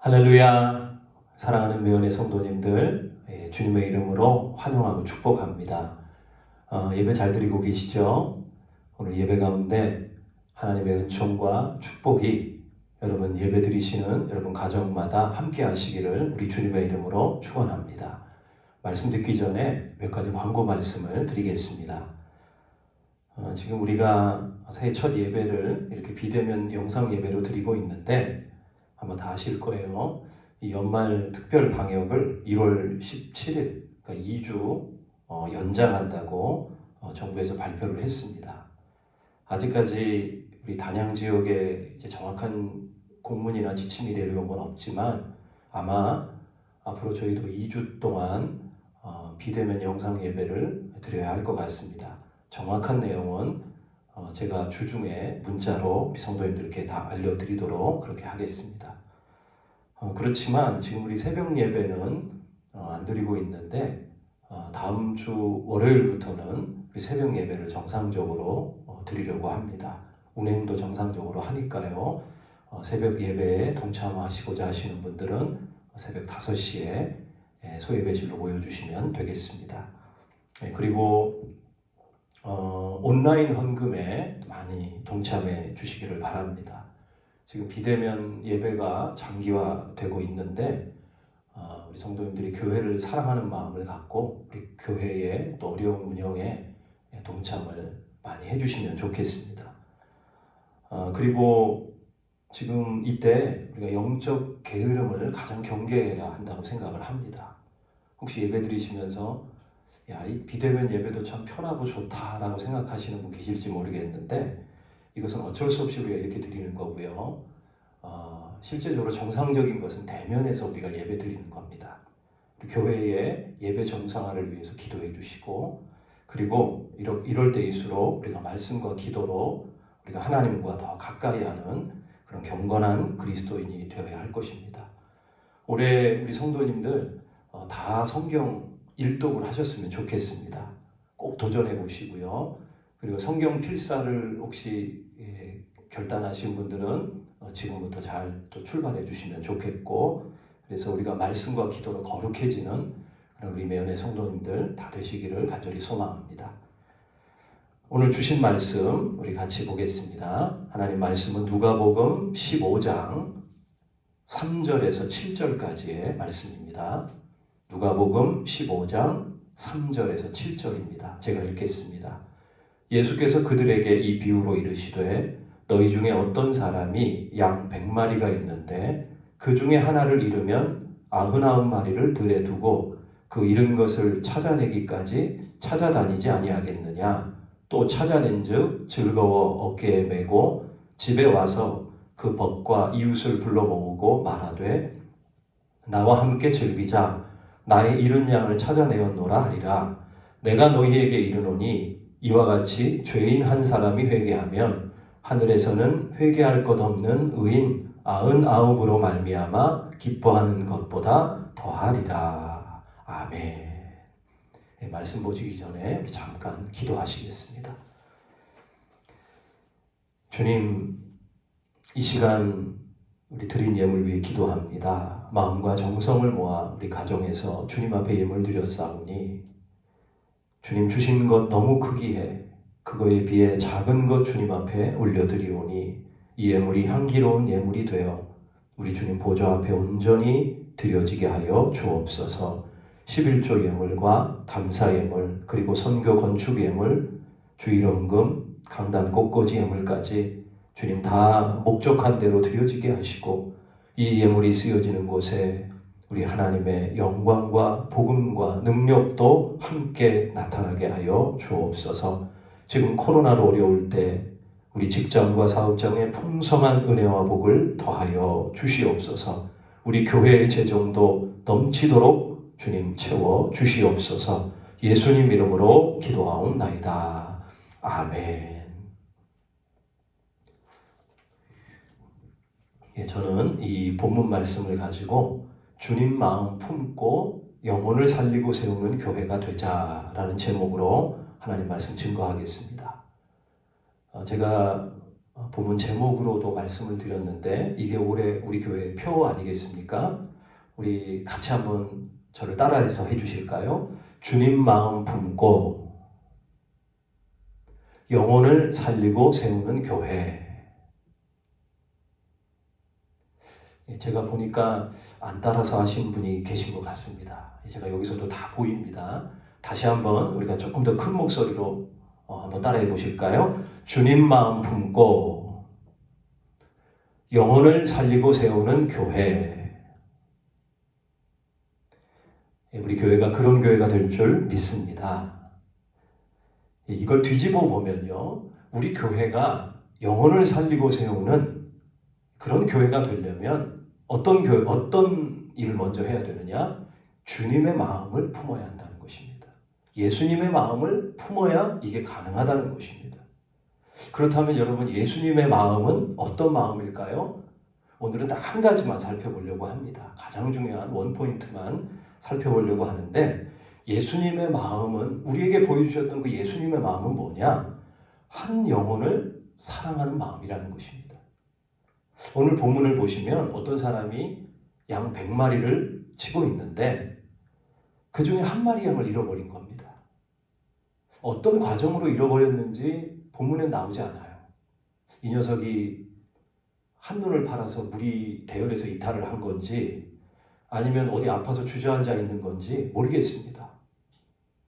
할렐루야. 사랑하는 매원의 성도님들, 주님의 이름으로 환영하고 축복합니다. 예배 잘 드리고 계시죠? 오늘 예배 가운데 하나님의 은총과 축복이 여러분 예배 드리시는 여러분 가정마다 함께 하시기를 우리 주님의 이름으로 축원합니다. 말씀 듣기 전에 몇 가지 광고 말씀을 드리겠습니다. 지금 우리가 새해 첫 예배를 이렇게 비대면 영상 예배로 드리고 있는데 아마 다 아실 거예요. 이 연말 특별 방역을 1월 17일, 그러니까 2주 연장한다고 정부에서 발표를 했습니다. 아직까지 우리 단양 지역에 이제 정확한 공문이나 지침이 내려온 건 없지만 아마 앞으로 저희도 2주 동안 비대면 영상 예배를 드려야 할 것 같습니다. 정확한 내용은 제가 주중에 문자로 우리 성도님들께 다 알려드리도록 그렇게 하겠습니다. 그렇지만 지금 우리 새벽 예배는 안 드리고 있는데 다음 주 월요일부터는 우리 새벽 예배를 정상적으로 드리려고 합니다. 운행도 정상적으로 하니까요. 새벽 예배에 동참하시고자 하시는 분들은 새벽 5시에 소예배실로 모여주시면 되겠습니다. 그리고 온라인 헌금에 많이 동참해 주시기를 바랍니다. 지금 비대면 예배가 장기화되고 있는데 우리 성도님들이 교회를 사랑하는 마음을 갖고 우리 교회의 또 어려운 운영에 동참을 많이 해주시면 좋겠습니다. 그리고 지금 이때 우리가 영적 게으름을 가장 경계해야 한다고 생각을 합니다. 혹시 예배 드리시면서 이 비대면 예배도 참 편하고 좋다라고 생각하시는 분 계실지 모르겠는데 이것은 어쩔 수 없이 우리가 이렇게 드리는 거고요. 실제적으로 정상적인 것은 대면에서 우리가 예배 드리는 겁니다. 교회의 예배 정상화를 위해서 기도해 주시고 그리고 이럴 때일수록 우리가 말씀과 기도로 우리가 하나님과 더 가까이 하는 그런 경건한 그리스도인이 되어야 할 것입니다. 올해 우리 성도님들 다 성경 일독을 하셨으면 좋겠습니다. 꼭 도전해 보시고요. 그리고 성경 필사를 혹시 결단하신 분들은 지금부터 잘 또 출발해 주시면 좋겠고 그래서 우리가 말씀과 기도로 거룩해지는 우리 매연의 성도님들 다 되시기를 간절히 소망합니다. 오늘 주신 말씀 우리 같이 보겠습니다. 하나님 말씀은 누가복음 15장 3절에서 7절까지의 말씀입니다. 누가복음 15장 3절에서 7절입니다. 제가 읽겠습니다. 예수께서 그들에게 이 비유로 이르시되 너희 중에 어떤 사람이 양 100마리가 있는데 그 중에 하나를 잃으면 99마리를 들에 두고 그 잃은 것을 찾아내기까지 찾아다니지 아니하겠느냐. 또 찾아낸즉 즐거워 어깨에 메고 집에 와서 그 벗과 이웃을 불러 모으고 말하되 나와 함께 즐기자. 나의 잃은 양을 찾아내었노라 하리라. 내가 너희에게 이르노니 이와 같이 죄인 한 사람이 회개하면 하늘에서는 회개할 것 없는 의인 99으로 말미암아 기뻐하는 것보다 더하리라. 아멘. 말씀 보시기 전에 우리 잠깐 기도하시겠습니다. 주님, 이 시간 우리 드린 예물 위해 기도합니다. 마음과 정성을 모아 우리 가정에서 주님 앞에 예물 드렸사오니 주님 주신 것 너무 크기에 그거에 비해 작은 것 주님 앞에 올려드리오니 이 예물이 향기로운 예물이 되어 우리 주님 보좌 앞에 온전히 드려지게 하여 주옵소서. 11조 예물과 감사 예물 그리고 선교 건축 예물 주일원금 강단 꽃꽂이 예물까지 주님 다 목적한 대로 드려지게 하시고 이 예물이 쓰여지는 곳에 우리 하나님의 영광과 복음과 능력도 함께 나타나게 하여 주옵소서. 지금 코로나로 어려울 때 우리 직장과 사업장에 풍성한 은혜와 복을 더하여 주시옵소서. 우리 교회의 재정도 넘치도록 주님 채워 주시옵소서. 예수님 이름으로 기도하옵나이다. 아멘. 저는 이 본문 말씀을 가지고 주님 마음 품고 영혼을 살리고 세우는 교회가 되자라는 제목으로 하나님 말씀 증거하겠습니다. 제가 본문 제목으로도 말씀을 드렸는데 이게 올해 우리 교회의 표 아니겠습니까? 우리 같이 한번 저를 따라해서 해주실까요? 주님 마음 품고 영혼을 살리고 세우는 교회. 제가 보니까 안 따라서 하신 분이 계신 것 같습니다. 제가 여기서도 다 보입니다. 다시 한번 우리가 조금 더 큰 목소리로 한번 따라해 보실까요? 주님 마음 품고 영혼을 살리고 세우는 교회. 우리 교회가 그런 교회가 될 줄 믿습니다. 이걸 뒤집어 보면요, 우리 교회가 영혼을 살리고 세우는 그런 교회가 되려면 어떤 일을 먼저 해야 되느냐? 주님의 마음을 품어야 한다는 것입니다. 예수님의 마음을 품어야 이게 가능하다는 것입니다. 그렇다면 여러분, 예수님의 마음은 어떤 마음일까요? 오늘은 딱 한 가지만 살펴보려고 합니다. 가장 중요한 원포인트만 살펴보려고 하는데, 예수님의 마음은, 우리에게 보여주셨던 그 예수님의 마음은 뭐냐? 한 영혼을 사랑하는 마음이라는 것입니다. 오늘 본문을 보시면 어떤 사람이 양 100마리를 치고 있는데 그 중에 한 마리 양을 잃어버린 겁니다. 어떤 과정으로 잃어버렸는지 본문에 나오지 않아요. 이 녀석이 한눈을 팔아서 물이 대열에서 이탈을 한 건지 아니면 어디 아파서 주저앉아 있는 건지 모르겠습니다.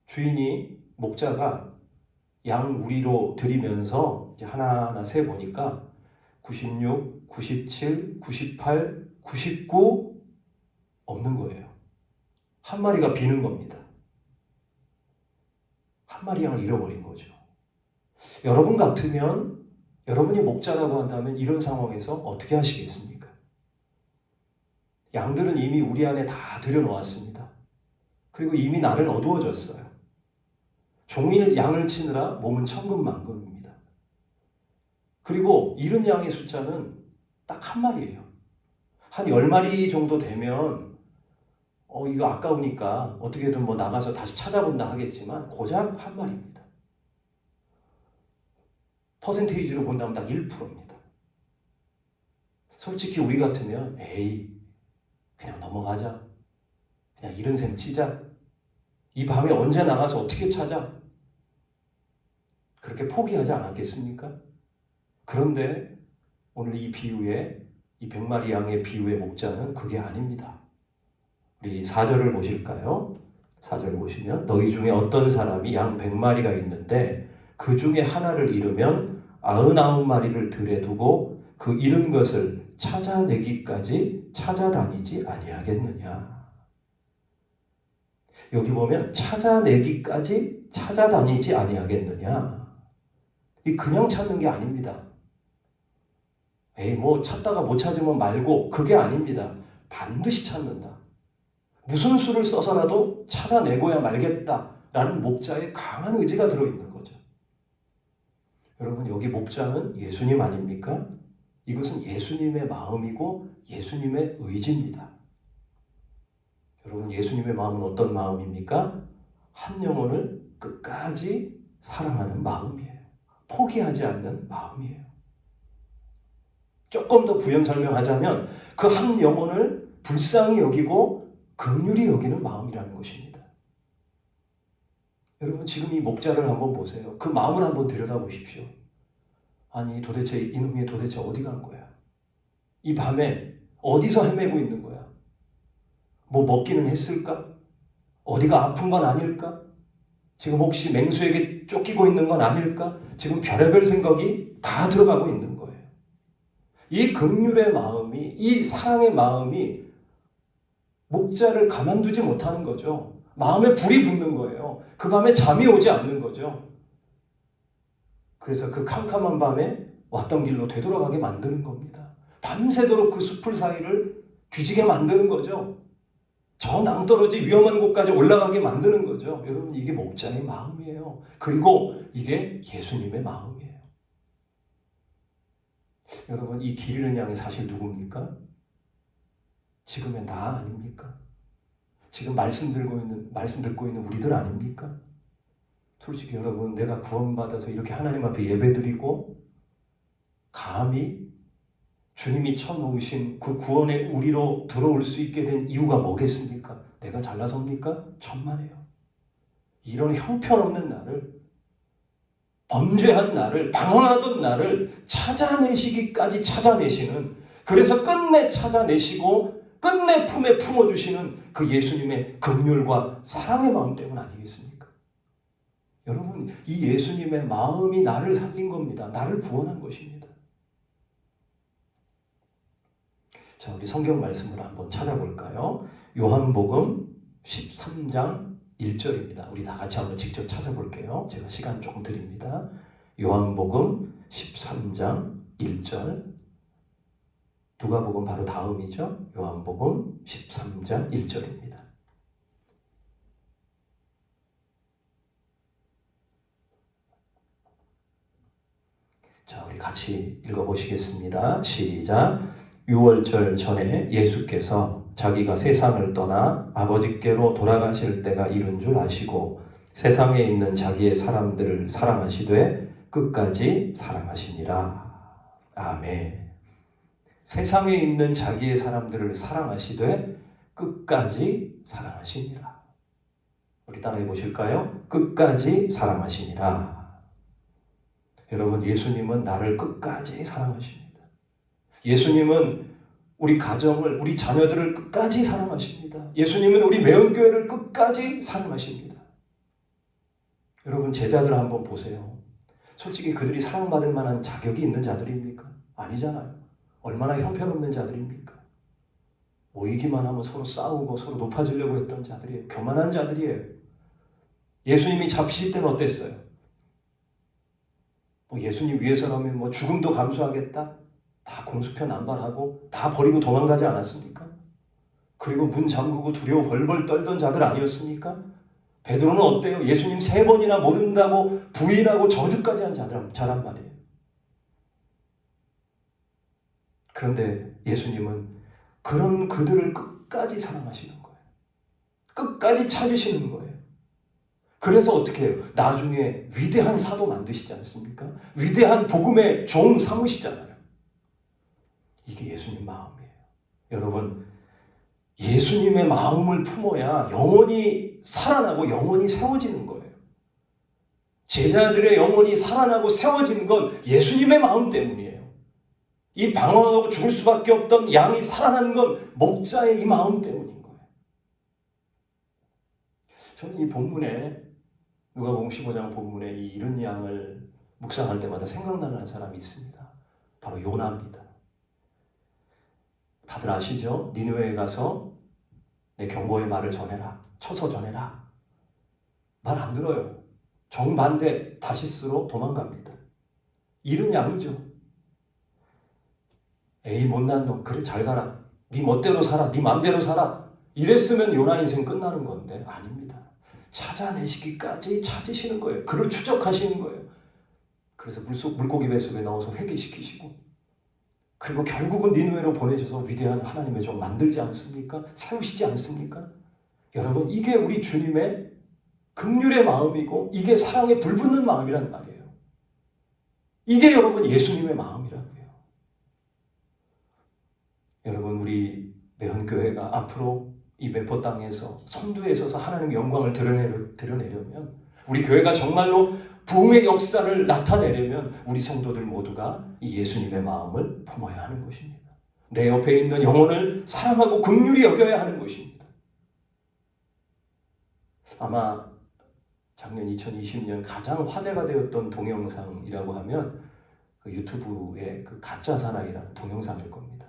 주인이, 목자가 양 우리로 들이면서 이제 하나하나 세 보니까 96, 97, 98, 99 없는 거예요. 한 마리가 비는 겁니다. 한 마리 양을 잃어버린 거죠. 여러분 같으면, 여러분이 목자라고 한다면 이런 상황에서 어떻게 하시겠습니까? 양들은 이미 우리 안에 다 들여놓았습니다. 그리고 이미 날은 어두워졌어요. 종일 양을 치느라 몸은 천근만근입니다. 그리고 잃은 양의 숫자는 딱 한 마리예요. 한 10마리 정도 되면 이거 아까우니까 어떻게든 뭐 나가서 다시 찾아본다 하겠지만 고작 한 마리입니다. 퍼센테이지로 본다면 딱 1%입니다. 솔직히 우리 같으면 에이 그냥 넘어가자. 그냥 잃은 셈 치자. 이 밤에 언제 나가서 어떻게 찾아? 그렇게 포기하지 않았겠습니까? 그런데 오늘 이 비유의, 이 100마리 양의 비유의 목자는 그게 아닙니다. 우리 4절을 보실까요? 4절을 보시면 너희 중에 어떤 사람이 양 100마리가 있는데 그 중에 하나를 잃으면 99마리를 들에 두고 그 잃은 것을 찾아내기까지 찾아다니지 아니하겠느냐. 여기 보면 찾아내기까지 찾아다니지 아니하겠느냐. 이 그냥 찾는 게 아닙니다. 에이 뭐 찾다가 못 찾으면 말고, 그게 아닙니다. 반드시 찾는다. 무슨 수를 써서라도 찾아내고야 말겠다라는 목자의 강한 의지가 들어있는 거죠. 여러분, 여기 목자는 예수님 아닙니까? 이것은 예수님의 마음이고 예수님의 의지입니다. 여러분, 예수님의 마음은 어떤 마음입니까? 한 영혼을 끝까지 사랑하는 마음이에요. 포기하지 않는 마음이에요. 조금 더 부연 설명하자면 그 한 영혼을 불쌍히 여기고 긍휼히 여기는 마음이라는 것입니다. 여러분, 지금 이 목자를 한번 보세요. 그 마음을 한번 들여다보십시오. 아니 도대체 이놈이 도대체 어디 간 거야? 이 밤에 어디서 헤매고 있는 거야? 뭐 먹기는 했을까? 어디가 아픈 건 아닐까? 지금 혹시 맹수에게 쫓기고 있는 건 아닐까? 지금 별의별 생각이 다 들어가고 있는 거예요. 이 긍휼의 마음이, 이 사랑의 마음이 목자를 가만두지 못하는 거죠. 마음에 불이 붙는 거예요. 그 밤에 잠이 오지 않는 거죠. 그래서 그 캄캄한 밤에 왔던 길로 되돌아가게 만드는 겁니다. 밤새도록 그 숲을 사이를 뒤지게 만드는 거죠. 저 낭떠러지 위험한 곳까지 올라가게 만드는 거죠. 여러분, 이게 목자의 마음이에요. 그리고 이게 예수님의 마음이에요. 여러분, 이 길 잃은 양이 사실 누굽니까? 지금의 나 아닙니까? 지금 말씀 듣고 있는 우리들 아닙니까? 솔직히 여러분, 내가 구원받아서 이렇게 하나님 앞에 예배드리고 감히 주님이 쳐놓으신 그 구원의 우리로 들어올 수 있게 된 이유가 뭐겠습니까? 내가 잘나섭니까? 천만에요. 이런 형편없는 나를, 범죄한 나를, 방황하던 나를 찾아내시기까지 찾아내시는, 그래서 끝내 찾아내시고 끝내 품에 품어주시는 그 예수님의 긍휼과 사랑의 마음 때문 아니겠습니까? 여러분, 이 예수님의 마음이 나를 살린 겁니다. 나를 구원한 것입니다. 자, 우리 성경 말씀을 한번 찾아볼까요? 요한복음 13장 1절입니다. 우리 다 같이 한번 직접 찾아볼게요. 제가 시간 조금 드립니다. 요한복음 13장 1절. 누가복음 바로 다음이죠. 요한복음 13장 1절입니다. 자, 우리 같이 읽어보시겠습니다. 시작. 유월절 전에 예수께서 자기가 세상을 떠나 아버지께로 돌아가실 때가 이른 줄 아시고 세상에 있는 자기의 사람들을 사랑하시되 끝까지 사랑하시니라. 아멘. 세상에 있는 자기의 사람들을 사랑하시되 끝까지 사랑하시니라. 우리 따라해 보실까요? 끝까지 사랑하시니라. 여러분, 예수님은 나를 끝까지 사랑하십니다. 예수님은 우리 가정을, 우리 자녀들을 끝까지 사랑하십니다. 예수님은 우리 매운교회를 끝까지 사랑하십니다. 여러분, 제자들 한번 보세요. 솔직히 그들이 사랑받을 만한 자격이 있는 자들입니까? 아니잖아요. 얼마나 형편없는 자들입니까? 모이기만 하면 서로 싸우고 서로 높아지려고 했던 자들이에요. 교만한 자들이에요. 예수님이 잡히실 때는 어땠어요? 예수님 위해서라면 죽음도 감수하겠다? 다 공수표 남발하고 다 버리고 도망가지 않았습니까? 그리고 문 잠그고 두려워 벌벌 떨던 자들 아니었습니까? 베드로는 어때요? 예수님 3번이나 모른다고 부인하고 저주까지 한 자란 말이에요. 그런데 예수님은 그런 그들을 끝까지 사랑하시는 거예요. 끝까지 찾으시는 거예요. 그래서 어떻게 해요? 나중에 위대한 사도 만드시지 않습니까? 위대한 복음의 종 삼으시잖아요. 이게 예수님 마음이에요. 여러분, 예수님의 마음을 품어야 영원히 살아나고 영원히 세워지는 거예요. 제자들의 영혼이 살아나고 세워지는 건 예수님의 마음 때문이에요. 이 방황하고 죽을 수밖에 없던 양이 살아나는 건 목자의 이 마음 때문인 거예요. 저는 이 본문에, 누가복음 15장 본문에 이 잃은 양을 묵상할 때마다 생각나는 한 사람이 있습니다. 바로 요나입니다. 다들 아시죠? 니느웨에 가서 내 경고의 말을 전해라. 쳐서 전해라. 말 안 들어요. 정반대 다시스로 도망갑니다. 잃은 양이죠. 에이 못난 놈, 그래 잘 가라. 네 멋대로 살아. 네 맘대로 살아. 이랬으면 요나 인생 끝나는 건데 아닙니다. 찾아내시기까지 찾으시는 거예요. 그를 추적하시는 거예요. 그래서 물고기 뱃속에 넣어서 회개시키시고, 그리고 결국은 니느웨로 보내셔서 위대한 하나님의 종 만들지 않습니까? 세우시지 않습니까? 여러분, 이게 우리 주님의 긍휼의 마음이고 이게 사랑에 불붙는 마음이란 말이에요. 이게 여러분 예수님의 마음이라고요. 여러분, 우리 매헌교회가 앞으로 이 매포 땅에서 선두에 서서 하나님의 영광을 드러내려면, 우리 교회가 정말로 부흥의 역사를 나타내려면 우리 성도들 모두가 이 예수님의 마음을 품어야 하는 것입니다. 내 옆에 있는 영혼을 사랑하고 긍휼히 여겨야 하는 것입니다. 아마 작년 2020년 가장 화제가 되었던 동영상이라고 하면 그 유튜브의 그 가짜 사나이라는 동영상일 겁니다.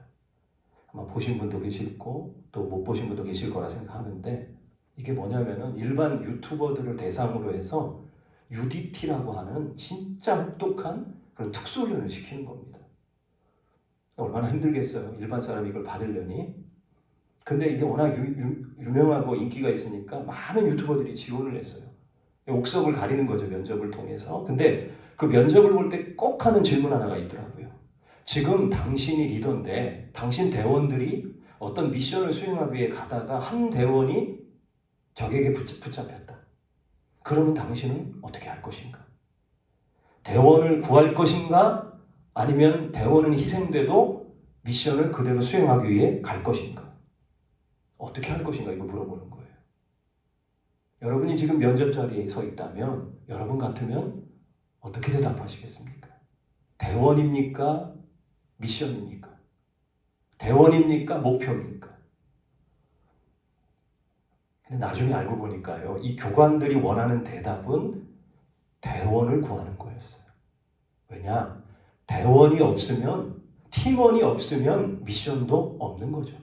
아마 보신 분도 계시고 또 못 보신 분도 계실 거라 생각하는데, 이게 뭐냐면은 일반 유튜버들을 대상으로 해서 UDT라고 하는 진짜 혹독한 그런 특수훈련을 시키는 겁니다. 얼마나 힘들겠어요. 일반 사람이 이걸 받으려니. 근데 이게 워낙 유명하고 인기가 있으니까 많은 유튜버들이 지원을 했어요. 옥석을 가리는 거죠, 면접을 통해서. 근데 그 면접을 볼 때 꼭 하는 질문 하나가 있더라고요. 지금 당신이 리더인데 당신 대원들이 어떤 미션을 수행하기 위해 가다가 한 대원이 적에게 붙잡혔다. 그러면 당신은 어떻게 할 것인가? 대원을 구할 것인가? 아니면 대원은 희생돼도 미션을 그대로 수행하기 위해 갈 것인가? 어떻게 할 것인가? 이거 물어보는 거예요. 여러분이 지금 면접 자리에 서 있다면 여러분 같으면 어떻게 대답하시겠습니까? 대원입니까? 미션입니까? 대원입니까? 목표입니까? 근데 나중에 알고 보니까요, 이 교관들이 원하는 대답은 대원을 구하는 거였어요. 왜냐? 대원이 없으면, 팀원이 없으면 미션도 없는 거죠.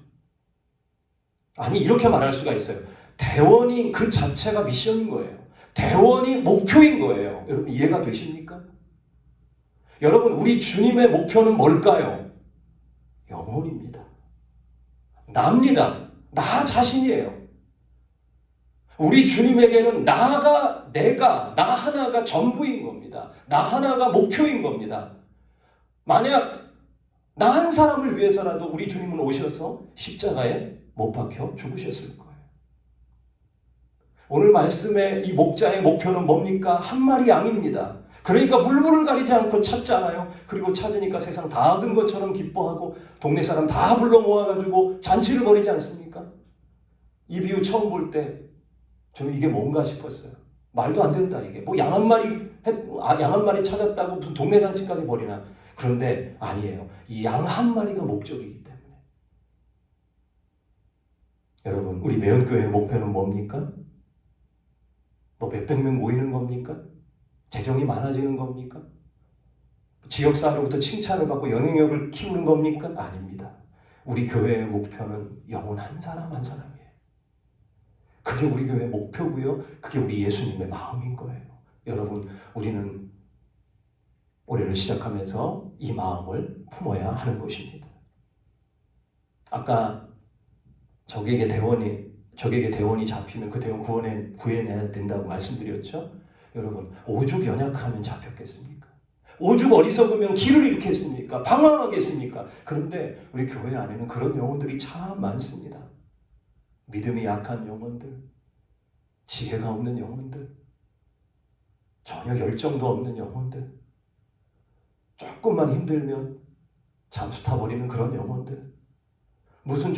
아니, 이렇게 말할 수가 있어요. 대원이 그 자체가 미션인 거예요. 대원이 목표인 거예요. 여러분 이해가 되십니까? 여러분, 우리 주님의 목표는 뭘까요? 영혼입니다. 나입니다. 나 자신이에요. 우리 주님에게는 나가, 내가, 나 하나가 전부인 겁니다. 나 하나가 목표인 겁니다. 만약 나 한 사람을 위해서라도 우리 주님은 오셔서 십자가에 못 박혀 죽으셨을 거예요. 오늘 말씀의 이 목자의 목표는 뭡니까? 한 마리 양입니다. 그러니까 물불을 가리지 않고 찾잖아요. 그리고 찾으니까 세상 다 얻은 것처럼 기뻐하고 동네 사람 다 불러 모아가지고 잔치를 벌이지 않습니까? 이 비유 처음 볼 때 저는 이게 뭔가 싶었어요. 말도 안 된다 이게. 뭐 양 한 마리 찾았다고 무슨 동네 잔치까지 벌이나. 그런데 아니에요. 이 양 한 마리가 목적이기 때문에. 여러분, 우리 매운교회의 목표는 뭡니까? 뭐 몇백 명 모이는 겁니까? 재정이 많아지는 겁니까? 지역사회로부터 칭찬을 받고 영향력을 키우는 겁니까? 아닙니다. 우리 교회의 목표는 영혼 한 사람 한 사람이에요. 그게 우리 교회의 목표고요. 그게 우리 예수님의 마음인 거예요. 여러분, 우리는 올해를 시작하면서 이 마음을 품어야 하는 것입니다. 아까 적에게 대원이 잡히면 그 대원 구해내야 된다고 말씀드렸죠? 여러분, 오죽 연약하면 잡혔겠습니까? 오죽 어리석으면 길을 잃겠습니까? 방황하겠습니까? 그런데 우리 교회 안에는 그런 영혼들이 참 많습니다. 믿음이 약한 영혼들, 지혜가 없는 영혼들, 전혀 열정도 없는 영혼들, 조금만 힘들면 잠수 타버리는 그런 영혼들, 무슨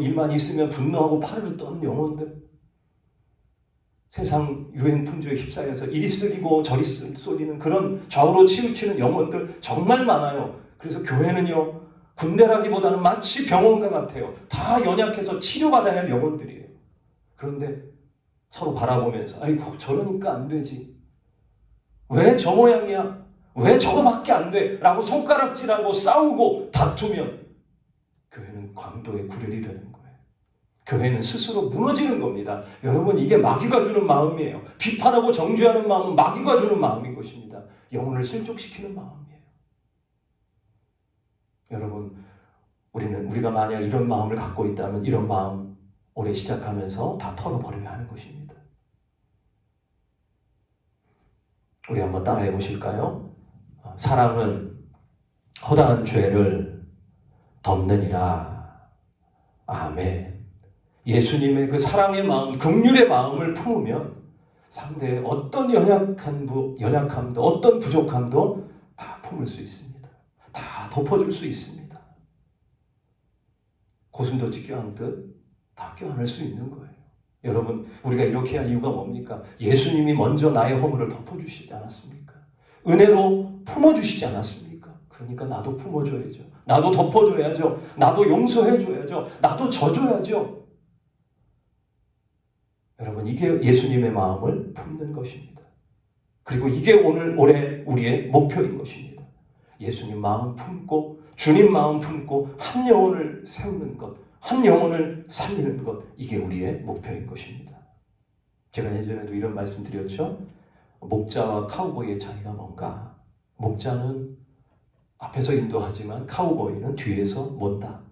일만 있으면 분노하고 팔을 떠는 영혼들, 세상 유행 풍조에 휩싸여서 이리 쓰리고 저리 쏠리는 그런 좌우로 치우치는 영혼들 정말 많아요. 그래서 교회는요, 군대라기보다는 마치 병원과 같아요. 다 연약해서 치료받아야 할 영혼들이에요. 그런데 서로 바라보면서 아이고 저러니까 안 되지. 왜 저 모양이야? 왜 저거밖에 안 돼? 라고 손가락질하고 싸우고 다투면 교회는 광도의 구렬이 되는 거예요. 교회는 스스로 무너지는 겁니다. 여러분, 이게 마귀가 주는 마음이에요. 비판하고 정죄하는 마음은 마귀가 주는 마음인 것입니다. 영혼을 실족시키는 마음이에요. 여러분, 우리가 만약 이런 마음을 갖고 있다면 이런 마음 올해 시작하면서 다 털어버려야 하는 것입니다. 우리 한번 따라해 보실까요? 사랑은 허다한 죄를 덮느니라. 아멘. 예수님의 그 사랑의 마음, 긍휼의 마음을 품으면 상대의 어떤 연약함도 어떤 부족함도 다 품을 수 있습니다. 다 덮어줄 수 있습니다. 고슴도치 껴안듯 다 껴안을 수 있는 거예요. 여러분, 우리가 이렇게 할 이유가 뭡니까? 예수님이 먼저 나의 허물을 덮어주시지 않았습니까? 은혜로 품어주시지 않았습니까? 그러니까 나도 품어줘야죠. 나도 덮어줘야죠. 나도 용서해줘야죠. 나도 져줘야죠. 여러분, 이게 예수님의 마음을 품는 것입니다. 그리고 이게 올해 우리의 목표인 것입니다. 예수님 마음 품고 주님 마음 품고 한 영혼을 세우는 것, 한 영혼을 살리는 것, 이게 우리의 목표인 것입니다. 제가 예전에도 이런 말씀 드렸죠. 목자와 카우보이의 차이가 뭔가? 목자는 앞에서 인도하지만 카우보이는 뒤에서 mon다.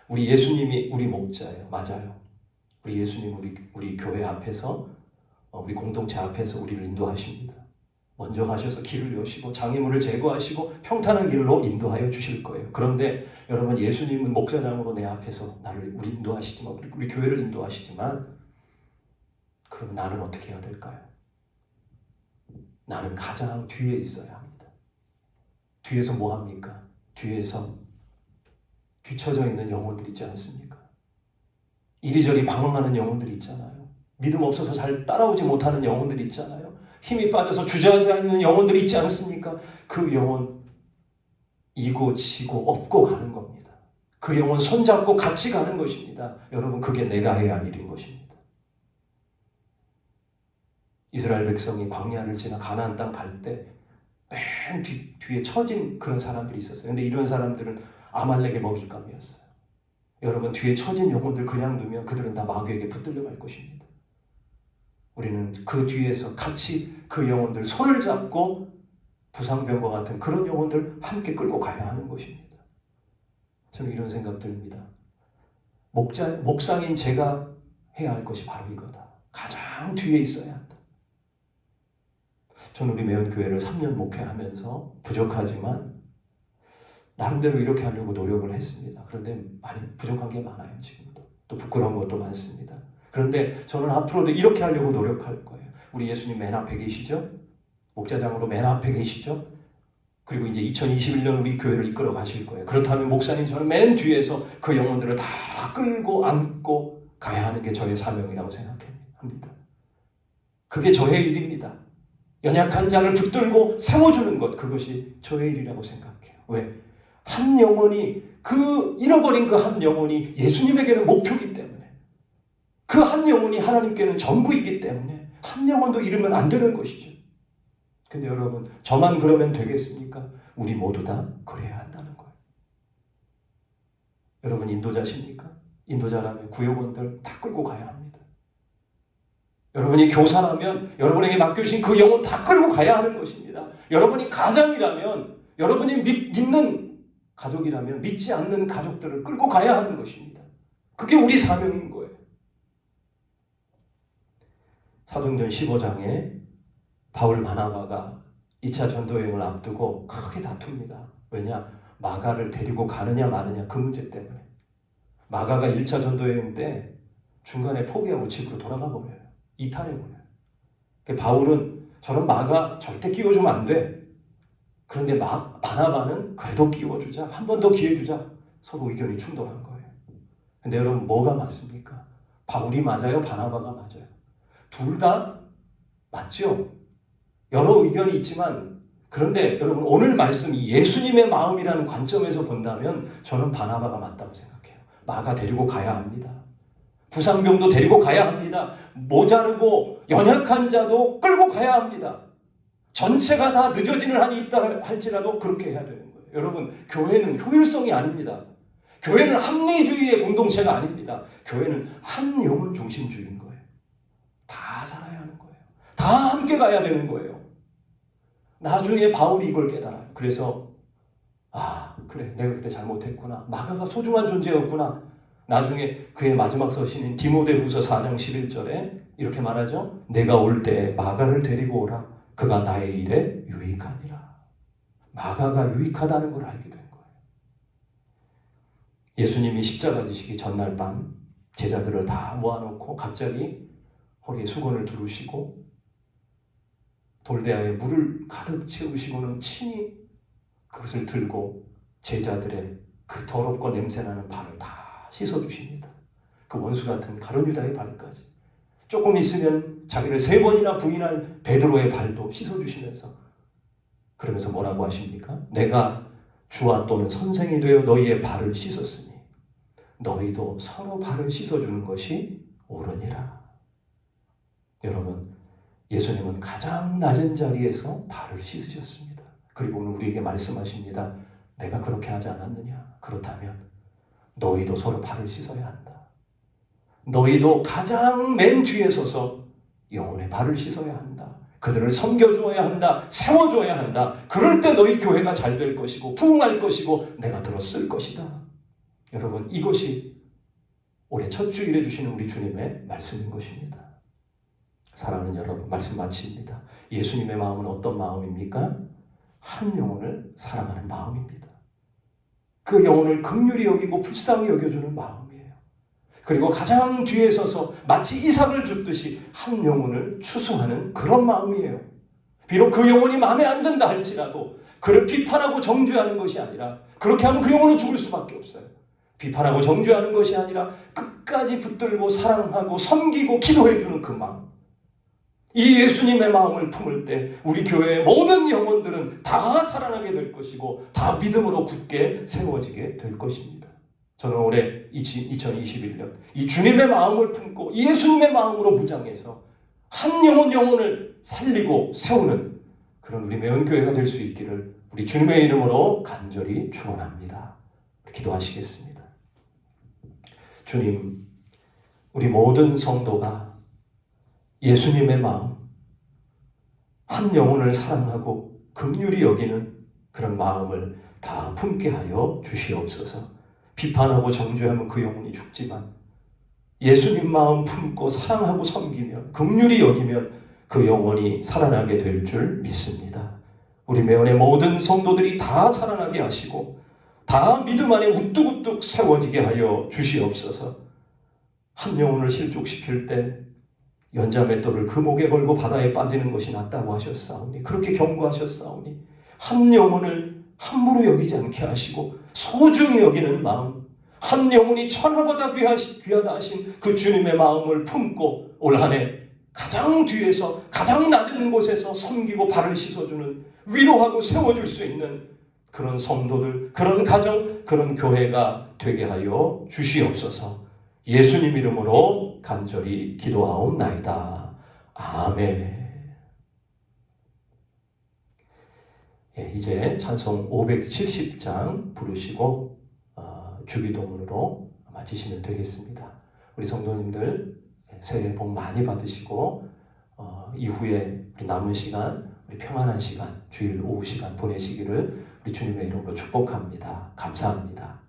우리 예수님이 우리 목자예요. 맞아요. 우리 예수님 우리 교회 앞에서 우리 공동체 앞에서 우리를 인도하십니다. 먼저 가셔서 길을 여시고 장애물을 제거하시고 평탄한 길로 인도하여 주실 거예요. 그런데 여러분, 예수님은 목자장으로 내 앞에서 우리 인도하시지만 우리 교회를 인도하시지만 그럼 나는 어떻게 해야 될까요? 나는 가장 뒤에 있어야 합니다. 뒤에서 뭐 합니까? 뒤에서 뒤처져 있는 영혼들 있지 않습니까? 이리저리 방황하는 영혼들 있잖아요. 믿음 없어서 잘 따라오지 못하는 영혼들 있잖아요. 힘이 빠져서 주저앉아 있는 영혼들 있지 않습니까? 그 영혼 이고 지고 업고 가는 겁니다. 그 영혼 손잡고 같이 가는 것입니다. 여러분, 그게 내가 해야 할 일인 것입니다. 이스라엘 백성이 광야를 지나 가나안 땅 갈 때 맨 뒤에 처진 그런 사람들이 있었어요. 근데 이런 사람들은 아말렉의 먹잇감이었어요. 여러분, 뒤에 처진 영혼들 그냥 두면 그들은 다 마귀에게 붙들려 갈 것입니다. 우리는 그 뒤에서 같이 그 영혼들 손을 잡고 부상병과 같은 그런 영혼들 함께 끌고 가야 하는 것입니다. 저는 이런 생각 듭니다. 목상인 제가 해야 할 것이 바로 이거다. 가장 뒤에 있어야 한다. 저는 우리 매운교회를 3년 목회하면서 부족하지만 나름대로 이렇게 하려고 노력을 했습니다. 그런데 많이 부족한 게 많아요. 지금도. 또 부끄러운 것도 많습니다. 그런데 저는 앞으로도 이렇게 하려고 노력할 거예요. 우리 예수님 맨 앞에 계시죠? 목자장으로 맨 앞에 계시죠? 그리고 이제 2021년 우리 교회를 이끌어 가실 거예요. 그렇다면 목사님, 저는 맨 뒤에서 그 영혼들을 다 끌고 안고 가야 하는 게 저의 사명이라고 생각합니다. 그게 저의 일입니다. 연약한 자를 붙들고 세워주는 것, 그것이 저의 일이라고 생각해요. 왜? 한 영혼이, 잃어버린 그 한 영혼이 예수님에게는 목표이기 때문에, 그 한 영혼이 하나님께는 전부이기 때문에 한 영혼도 잃으면 안 되는 것이죠. 근데 여러분, 저만 그러면 되겠습니까? 우리 모두 다 그래야 한다는 거예요. 여러분, 인도자십니까? 인도자라면 구역원들 다 끌고 가야 합니다. 여러분이 교사라면 여러분에게 맡겨주신 그 영혼 다 끌고 가야 하는 것입니다. 여러분이 가장이라면, 여러분이 믿는 가족이라면 믿지 않는 가족들을 끌고 가야 하는 것입니다. 그게 우리 사명인 거예요. 사도행전 15장에 바울 바나바가 2차 전도여행을 앞두고 크게 다툽니다. 왜냐? 마가를 데리고 가느냐 마느냐, 그 문제 때문에. 마가가 1차 전도여행 때 중간에 포기하고 집으로 돌아가 버려요. 이탈해버려요. 바울은 저런 마가 절대 끼워주면 안 돼. 그런데 바나바는 그래도 끼워주자. 한 번 더 기회 주자. 서로 의견이 충돌한 거예요. 근데 여러분, 뭐가 맞습니까? 바울이 맞아요? 바나바가 맞아요? 둘 다 맞죠? 여러 의견이 있지만, 그런데 여러분, 오늘 말씀이 예수님의 마음이라는 관점에서 본다면 저는 바나바가 맞다고 생각해요. 마가 데리고 가야 합니다. 부상병도 데리고 가야 합니다. 모자르고 연약한 자도 끌고 가야 합니다. 전체가 다 늦어지는 한이 있다 할지라도 그렇게 해야 되는 거예요. 여러분, 교회는 효율성이 아닙니다. 교회는 합리주의의 공동체가 아닙니다. 교회는 한 영혼 중심주의인 거예요. 다 살아야 하는 거예요. 다 함께 가야 되는 거예요. 나중에 바울이 이걸 깨달아요. 그래서 그래, 내가 그때 잘못했구나. 마가가 소중한 존재였구나. 나중에 그의 마지막 서신인 디모데후서 4장 11절에 이렇게 말하죠. 내가 올 때 마가를 데리고 오라. 그가 나의 일에 유익하니라. 마가가 유익하다는 걸 알게 된 거예요. 예수님이 십자가 지시기 전날 밤 제자들을 다 모아놓고 갑자기 허리에 수건을 두르시고 돌대야에 물을 가득 채우시고는 친히 그것을 들고 제자들의 그 더럽고 냄새나는 발을 다 씻어주십니다. 그 원수 같은 가룟 유다의 발까지. 조금 있으면 자기를 3번이나 부인할 베드로의 발도 씻어주시면서, 그러면서 뭐라고 하십니까? 내가 주와 또는 선생이 되어 너희의 발을 씻었으니 너희도 서로 발을 씻어주는 것이 옳으니라. 여러분, 예수님은 가장 낮은 자리에서 발을 씻으셨습니다. 그리고 오늘 우리에게 말씀하십니다. 내가 그렇게 하지 않았느냐? 그렇다면 너희도 서로 발을 씻어야 한다. 너희도 가장 맨 뒤에 서서 영혼의 발을 씻어야 한다. 그들을 섬겨주어야 한다. 세워줘야 한다. 그럴 때 너희 교회가 잘 될 것이고 부흥할 것이고 내가 들었을 것이다. 여러분, 이것이 올해 첫 주일에 주시는 우리 주님의 말씀인 것입니다. 사랑하는 여러분, 말씀 마칩니다. 예수님의 마음은 어떤 마음입니까? 한 영혼을 사랑하는 마음입니다. 그 영혼을 긍휼히 여기고 불쌍히 여겨주는 마음이에요. 그리고 가장 뒤에 서서 마치 이삭을 줍듯이 한 영혼을 추수하는 그런 마음이에요. 비록 그 영혼이 마음에 안 든다 할지라도 그를 비판하고 정죄하는 것이 아니라, 그렇게 하면 그 영혼은 죽을 수밖에 없어요. 비판하고 정죄하는 것이 아니라 끝까지 붙들고 사랑하고 섬기고 기도해주는 그 마음, 이 예수님의 마음을 품을 때 우리 교회의 모든 영혼들은 다 살아나게 될 것이고 다 믿음으로 굳게 세워지게 될 것입니다. 저는 올해 2021년 이 주님의 마음을 품고 이 예수님의 마음으로 무장해서 한 영혼을 살리고 세우는 그런 우리 매운교회가 될 수 있기를 우리 주님의 이름으로 간절히 축원합니다. 기도하시겠습니다. 주님, 우리 모든 성도가 예수님의 마음, 한 영혼을 사랑하고 긍휼히 여기는 그런 마음을 다 품게 하여 주시옵소서. 비판하고 정죄하면 그 영혼이 죽지만 예수님 마음 품고 사랑하고 섬기면, 긍휼히 여기면 그 영혼이 살아나게 될 줄 믿습니다. 우리 매원의 모든 성도들이 다 살아나게 하시고 다 믿음 안에 우뚝우뚝 세워지게 하여 주시옵소서. 한 영혼을 실족시킬 때 연자맷돌을 그 목에 걸고 바다에 빠지는 것이 낫다고 하셨사오니, 그렇게 경고하셨사오니 한 영혼을 함부로 여기지 않게 하시고 소중히 여기는 마음, 한 영혼이 천하보다 귀하다 하신 그 주님의 마음을 품고 올 한 해 가장 뒤에서 가장 낮은 곳에서 섬기고 발을 씻어주는, 위로하고 세워줄 수 있는 그런 성도들, 그런 가정, 그런 교회가 되게 하여 주시옵소서. 예수님 이름으로 간절히 기도하옵나이다. 아멘. 이제 찬송 570장 부르시고 주기도문으로 마치시면 되겠습니다. 우리 성도님들 새해 복 많이 받으시고 이후에 우리 남은 시간, 우리 평안한 시간, 주일 오후 시간 보내시기를 우리 주님의 이름으로 축복합니다. 감사합니다.